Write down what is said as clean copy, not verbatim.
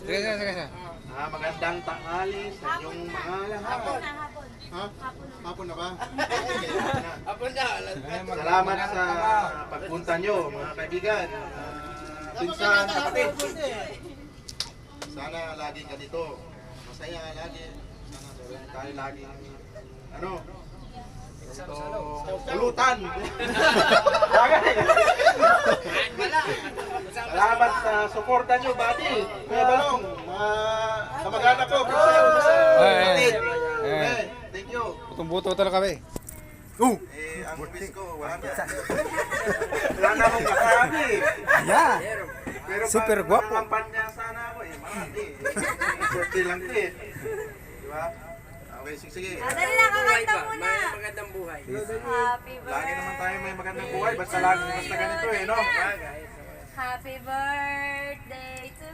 Sige, sige, sige, sige. Magandang tanghali sa inyong mga lahat. Ha? Hapon na ba? Hapon na. Salamat sa pagpunta nyo, mga kaibigan. Pinsan, kapatid. Sana laging ganito. Masaya lagi. Sana meron tayo laging pulutan. Salamat sa suporta nyo, buddy. Kuya Balong, mga kamag-anak ko, pinsan, kapatid. Thank you. Butong-buto talaga kami. Ang office ko, wala na. Wala na akong kasabi. Ayan. Pero Super pag guwapo. kampanya sana ako marami. Swerte lang ko Diba? Okay, sige. Dali na, kakanta muna. Magandang buhay. Happy Lagi naman tayo birthday. may magandang buhay. Basta ganito no? Happy birthday to